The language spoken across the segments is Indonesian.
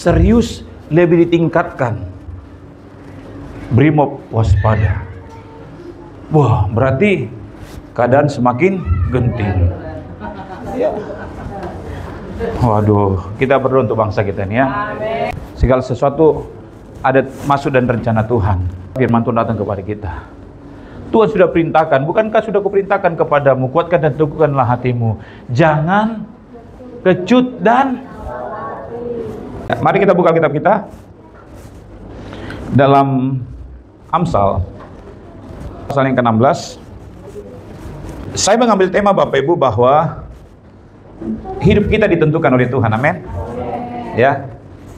serius lebih ditingkatkan. Brimob waspada. Wah, berarti keadaan semakin genting. Ya. Waduh, kita berdoa untuk bangsa kita ini ya. Segala sesuatu ada maksud dan rencana Tuhan. Firman Tuhan datang kepada kita. Tuhan sudah perintahkan, bukankah sudah kuperintahkan kepadamu, kuatkan dan teguhkanlah hatimu. Jangan kecut dan mari kita buka kitab kita dalam Amsal pasal yang ke-16. Saya mengambil tema Bapak Ibu bahwa hidup kita ditentukan oleh Tuhan. Amin. Ya.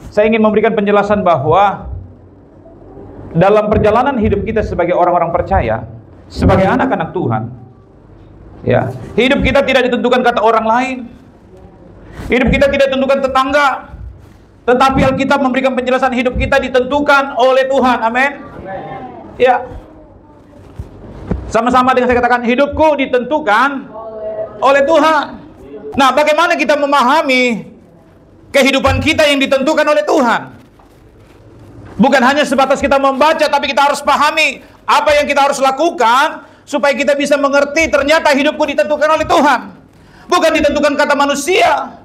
Saya ingin memberikan penjelasan bahwa dalam perjalanan hidup kita sebagai orang-orang percaya, sebagai anak-anak Tuhan, ya, hidup kita tidak ditentukan kata orang lain. Hidup kita tidak ditentukan tetangga. Tetapi Alkitab memberikan penjelasan hidup kita ditentukan oleh Tuhan. Amin. Ya. Sama-sama dengan saya katakan, hidupku ditentukan oleh Tuhan. Nah, bagaimana kita memahami kehidupan kita yang ditentukan oleh Tuhan? Bukan hanya sebatas kita membaca, tapi kita harus pahami apa yang kita harus lakukan supaya kita bisa mengerti ternyata hidupku ditentukan oleh Tuhan. Bukan ditentukan kata manusia.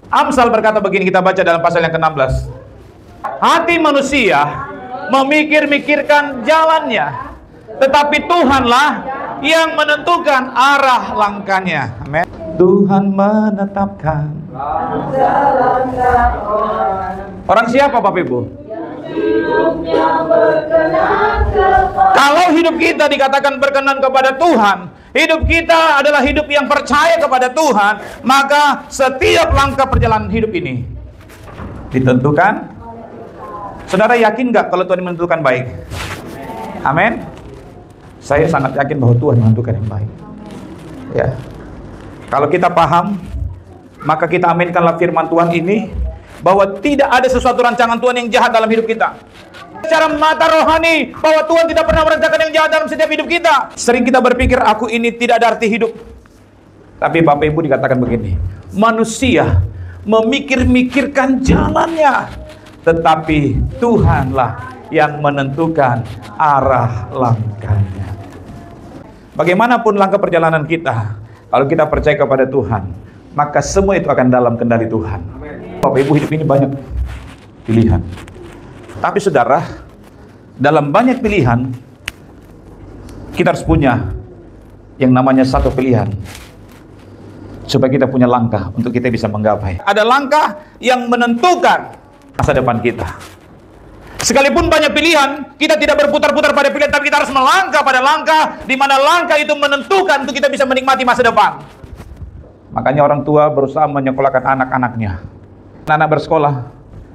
Amsal berkata begini, kita baca dalam pasal yang ke-16. Hati manusia memikir-mikirkan jalannya, tetapi Tuhanlah yang menentukan arah langkahnya. Amin. Tuhan menetapkan orang siapa Bapak Ibu? Kalau hidup kita dikatakan berkenan kepada Tuhan, hidup kita adalah hidup yang percaya kepada Tuhan, maka setiap langkah perjalanan hidup ini ditentukan. Saudara yakin nggak kalau Tuhan menentukan baik? Amin. Saya sangat yakin bahwa Tuhan menentukan yang baik. Ya. Kalau kita paham, maka kita aminkanlah firman Tuhan ini, bahwa tidak ada sesuatu rancangan Tuhan yang jahat dalam hidup kita. Secara mata rohani, bahwa Tuhan tidak pernah merencanakan yang jahat dalam setiap hidup kita. Sering kita berpikir, aku ini tidak ada arti hidup. Tapi Bapak Ibu dikatakan begini, manusia memikir-mikirkan jalannya, tetapi Tuhanlah yang menentukan arah langkahnya. Bagaimanapun langkah perjalanan kita, kalau kita percaya kepada Tuhan, maka semua itu akan dalam kendali Tuhan. Bapak Ibu, hidup ini banyak pilihan. Tapi saudara, dalam banyak pilihan, kita harus punya yang namanya satu pilihan, supaya kita punya langkah untuk kita bisa menggapai. Ada langkah yang menentukan masa depan kita. Sekalipun banyak pilihan, kita tidak berputar-putar pada pilihan, tapi kita harus melangkah pada langkah, di mana langkah itu menentukan untuk kita bisa menikmati masa depan. Makanya orang tua berusaha menyekolahkan anak-anaknya. Anak bersekolah,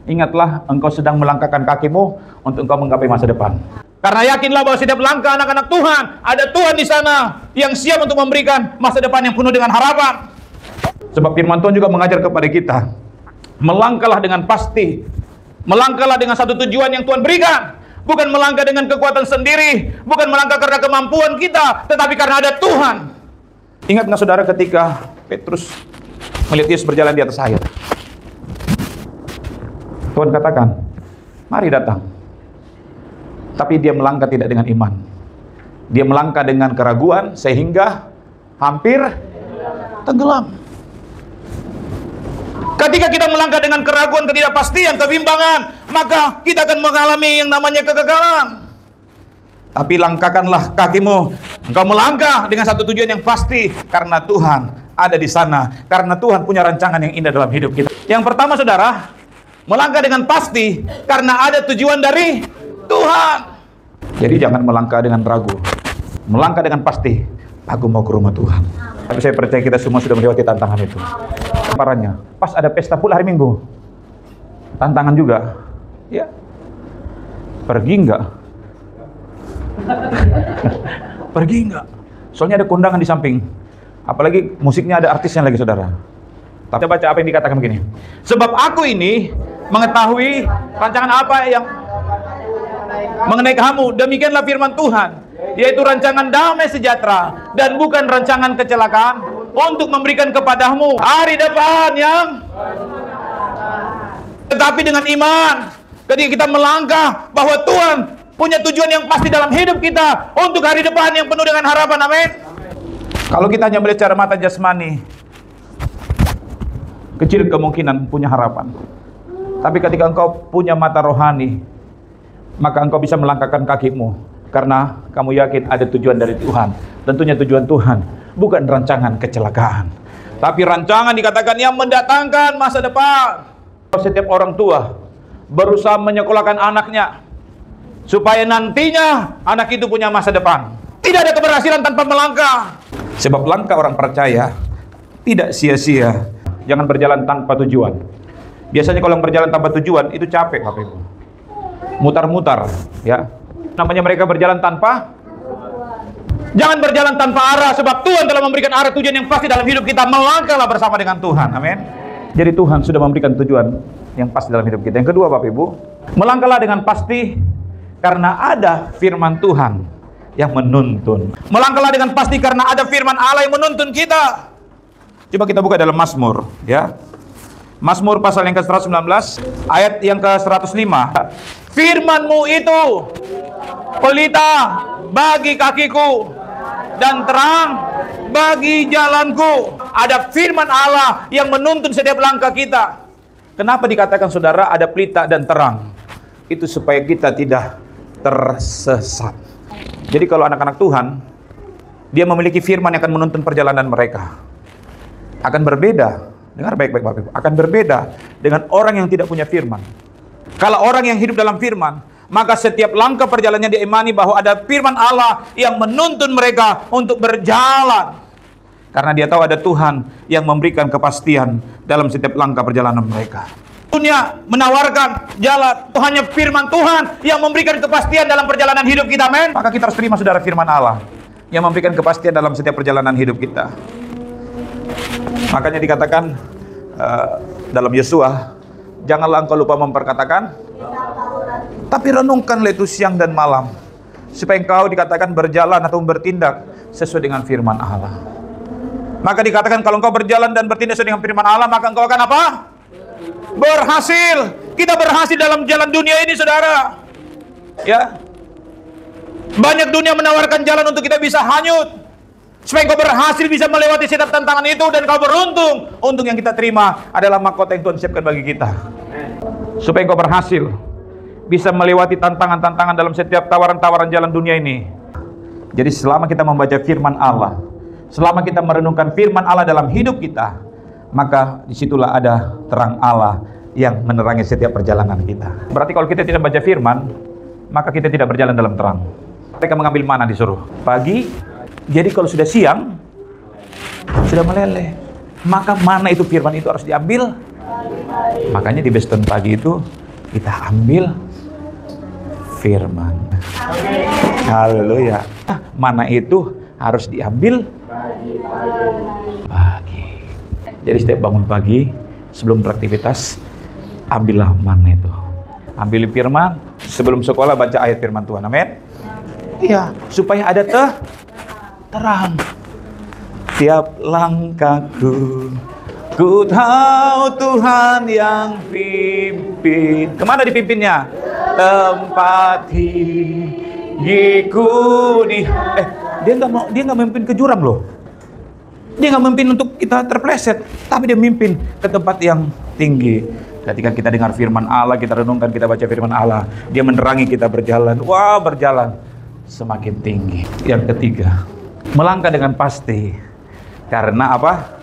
ingatlah engkau sedang melangkahkan kakimu untuk engkau menggapai masa depan. Karena yakinlah bahwa setiap langkah anak-anak Tuhan, ada Tuhan di sana yang siap untuk memberikan masa depan yang penuh dengan harapan. Sebab firman Tuhan juga mengajar kepada kita, melangkahlah dengan pasti, melangkahlah dengan satu tujuan yang Tuhan berikan. Bukan melangkah dengan kekuatan sendiri, bukan melangkah karena kemampuan kita, tetapi karena ada Tuhan. Ingat nggak saudara ketika Petrus melihat Yesus berjalan di atas air? Tuhan katakan, mari datang. Tapi dia melangkah tidak dengan iman. Dia melangkah dengan keraguan sehingga hampir tenggelam. Ketika kita melangkah dengan keraguan, ketidakpastian, kebimbangan, maka kita akan mengalami yang namanya kegagalan. Tapi langkahkanlah kakimu. Engkau melangkah dengan satu tujuan yang pasti, karena Tuhan ada di sana. Karena Tuhan punya rancangan yang indah dalam hidup kita. Yang pertama saudara, melangkah dengan pasti karena ada tujuan dari Tuhan. Jadi jangan melangkah dengan ragu. Melangkah dengan pasti, aku mau ke rumah Tuhan. Tapi saya percaya kita semua sudah melewati tantangan itu. Parahnya, pas ada pesta pula hari Minggu, tantangan juga. Ya, pergi enggak? Pergi enggak? Soalnya ada kondangan di samping. Apalagi musiknya ada artisnya lagi saudara. Tapi baca apa yang dikatakan begini. Sebab aku ini mengetahui rancangan apa yang mengenai kamu, demikianlah firman Tuhan, yaitu rancangan damai sejahtera dan bukan rancangan kecelakaan, untuk memberikan kepadamu hari depan yang Tetapi dengan iman, ketika kita melangkah bahwa Tuhan punya tujuan yang pasti dalam hidup kita untuk hari depan yang penuh dengan harapan. Amin. Kalau kita hanya melihat cara mata jasmani, kecil kemungkinan punya harapan. Tapi ketika engkau punya mata rohani, maka engkau bisa melangkahkan kakimu, karena kamu yakin ada tujuan dari Tuhan. Tentunya tujuan Tuhan bukan rancangan kecelakaan, tapi rancangan dikatakan yang mendatangkan masa depan. Setiap orang tua berusaha menyekolahkan anaknya supaya nantinya anak itu punya masa depan. Tidak ada keberhasilan tanpa melangkah. Sebab langkah orang percaya tidak sia-sia. Jangan berjalan tanpa tujuan. Biasanya kalau berjalan tanpa tujuan itu capek, Bapak Ibu. Mutar-mutar, ya. Namanya mereka berjalan tanpa. Jangan berjalan tanpa arah, sebab Tuhan telah memberikan arah tujuan yang pasti dalam hidup kita. Melangkahlah bersama dengan Tuhan. Amin. Jadi Tuhan sudah memberikan tujuan yang pasti dalam hidup kita. Yang kedua, Bapak Ibu, melangkahlah dengan pasti karena ada firman Tuhan yang menuntun. Melangkahlah dengan pasti karena ada firman Allah yang menuntun kita. Coba kita buka dalam Mazmur, ya. Mazmur pasal yang ke-119, ayat yang ke-105. Firman-Mu itu pelita bagi kakiku dan terang bagi jalanku. Ada firman Allah yang menuntun setiap langkah kita. Kenapa dikatakan saudara ada pelita dan terang? Itu supaya kita tidak tersesat. Jadi kalau anak-anak Tuhan, dia memiliki firman yang akan menuntun perjalanan mereka. Akan berbeda, dengar baik-baik Bapak Ibu, akan berbeda dengan orang yang tidak punya firman. Kalau orang yang hidup dalam firman, maka setiap langkah perjalanannya dia imani bahwa ada firman Allah yang menuntun mereka untuk berjalan. Karena dia tahu ada Tuhan yang memberikan kepastian dalam setiap langkah perjalanan mereka. Dunia menawarkan jalan, hanya firman Tuhan yang memberikan kepastian dalam perjalanan hidup kita, men. Maka kita harus terima saudara firman Allah yang memberikan kepastian dalam setiap perjalanan hidup kita. Makanya dikatakan dalam Yesua, janganlah engkau lupa memperkatakan, tapi renungkanlah itu siang dan malam, supaya engkau dikatakan berjalan atau bertindak sesuai dengan firman Allah. Maka dikatakan kalau engkau berjalan dan bertindak sesuai dengan firman Allah, maka engkau akan apa? Berhasil. Kita berhasil dalam jalan dunia ini, saudara. Ya. Banyak dunia menawarkan jalan untuk kita bisa hanyut, supaya engkau berhasil bisa melewati setiap tantangan itu dan kau beruntung. Untung yang kita terima adalah mahkota yang Tuhan siapkan bagi kita. Supaya engkau berhasil bisa melewati tantangan-tantangan dalam setiap tawaran-tawaran jalan dunia ini. Jadi selama kita membaca firman Allah, selama kita merenungkan firman Allah dalam hidup kita, maka disitulah ada terang Allah yang menerangi setiap perjalanan kita. Berarti kalau kita tidak baca firman, maka kita tidak berjalan dalam terang. Mereka mengambil mana disuruh? Pagi. Jadi kalau sudah siang, sudah meleleh. Maka mana itu firman itu harus diambil. Makanya di Beston pagi itu kita ambil firman. Haleluya. Mana itu harus diambil pagi. Jadi setiap bangun pagi sebelum beraktivitas, ambillah mana itu. Ambil firman, sebelum sekolah baca ayat firman Tuhan. Amin. Iya, supaya ada terang. Tiap langkahku, ku tahu Tuhan yang pimpin. Kemana dipimpinnya? Tempat gigiku di. Dia nggak memimpin ke jurang loh. Dia nggak memimpin untuk kita terpleset, tapi dia memimpin ke tempat yang tinggi. Ketika kita dengar firman Allah, kita renungkan, kita baca firman Allah, dia menerangi kita berjalan. Wah, berjalan semakin tinggi. Yang ketiga, melangkah dengan pasti. Karena apa?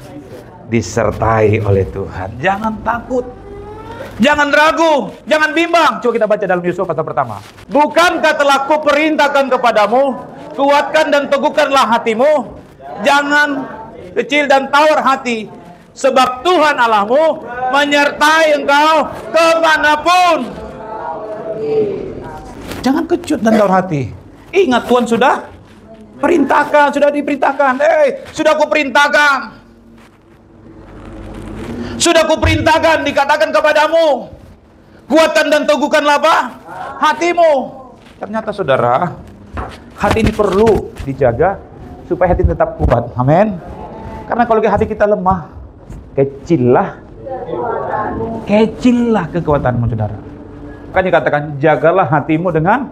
Disertai oleh Tuhan. Jangan takut, jangan ragu, jangan bimbang. Coba kita baca dalam Yesua pasal pertama. Bukankah telah kuperintahkan kepadamu, kuatkan dan teguhkanlah hatimu, jangan kecil dan tawar hati, sebab Tuhan Allahmu menyertai engkau kemanapun. Jangan kecut dan tawar hati. Ingat Tuhan sudah perintahkan, sudah diperintahkan. Sudah kuperintahkan. Sudah kuperintahkan, dikatakan kepadamu, kuatkan dan teguhkanlah apa? Hatimu. Ternyata saudara, hati ini perlu dijaga supaya hati tetap kuat. Amin. Karena kalau hati kita lemah, kecillah Kecillah kekuatanmu, saudara. Kan dikatakan, jagalah hatimu dengan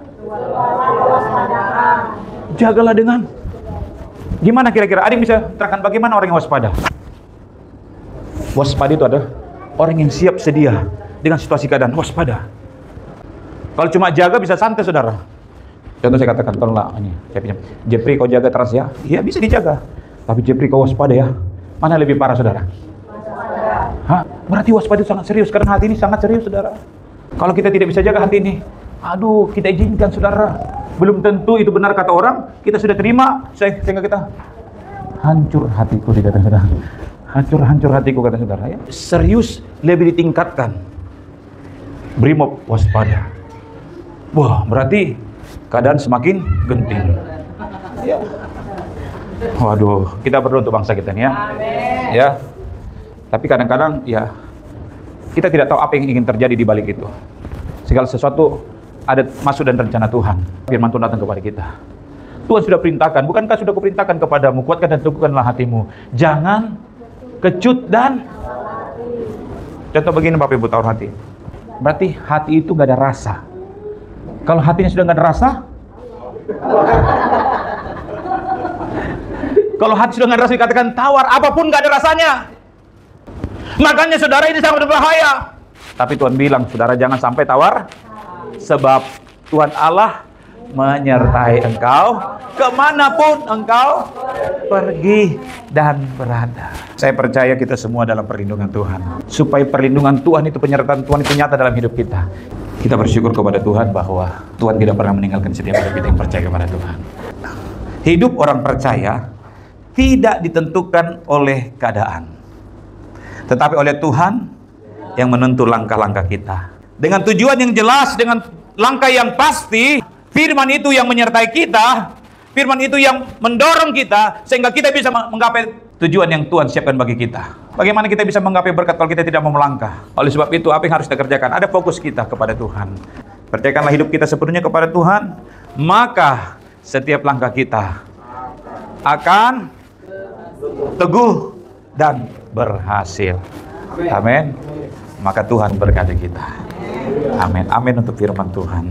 jagalah dengan. Gimana kira-kira? Ada yang bisa terangkan bagaimana orang yang waspada? Waspada itu adalah orang yang siap sedia dengan situasi keadaan. Waspada. Kalau cuma jaga bisa santai, saudara. Contoh saya katakan, tolonglah ini, saya pinjam. Jeffrey, kau jaga Trans ya? Iya, bisa dijaga. Tapi Jeffrey, kau waspada ya. Mana lebih parah, saudara? Hah? Berarti waspada itu sangat serius, karena hati ini sangat serius, saudara. Kalau kita tidak bisa jaga hati ini, aduh, kita izinkan, saudara. Belum tentu itu benar kata orang, kita sudah terima, sehingga kita hancur hatiku, dikatakan saudara. Hancur hatiku, kata saudara. Ya. Serius lebih ditingkatkan. Brimob waspada. Wah, berarti keadaan semakin genting. Ya. Waduh, kita berdoa untuk bangsa kita nih ya. Amin. Ya. Tapi kadang-kadang ya kita tidak tahu apa yang ingin terjadi di balik itu. Segala sesuatu ada maksud dan rencana Tuhan. Firman Tuhan datang kepada kita. Tuhan sudah perintahkan, bukankah sudah kuperintahkan kepadamu, kuatkan dan teguhkanlah hatimu. Jangan kecut dan contoh begini Bapak Ibu tahu hati. Berarti hati itu gak ada rasa. Kalau hatinya sudah gak ada rasa, kalau hati sudah gak ada rasa, dikatakan tawar, apapun gak ada rasanya. Makanya saudara ini sangat berbahaya. Tapi Tuhan bilang, saudara jangan sampai tawar, sebab Tuhan Allah menyertai engkau kemanapun engkau pergi dan berada. Saya percaya kita semua dalam perlindungan Tuhan. Supaya perlindungan Tuhan itu, penyertaan Tuhan itu nyata dalam hidup kita. Kita bersyukur kepada Tuhan bahwa Tuhan tidak pernah meninggalkan setiap kita yang percaya kepada Tuhan. Hidup orang percaya tidak ditentukan oleh keadaan, tetapi oleh Tuhan yang menentu langkah-langkah kita. Dengan tujuan yang jelas, dengan langkah yang pasti, firman itu yang menyertai kita, firman itu yang mendorong kita, sehingga kita bisa menggapai tujuan yang Tuhan siapkan bagi kita. Bagaimana kita bisa menggapai berkat kalau kita tidak mau melangkah? Oleh sebab itu, apa yang harus kita kerjakan? Ada fokus kita kepada Tuhan. Percayakanlah hidup kita sepenuhnya kepada Tuhan, maka setiap langkah kita akan teguh dan berhasil. Amin. Maka Tuhan berkati kita. Amin. Amin untuk firman Tuhan.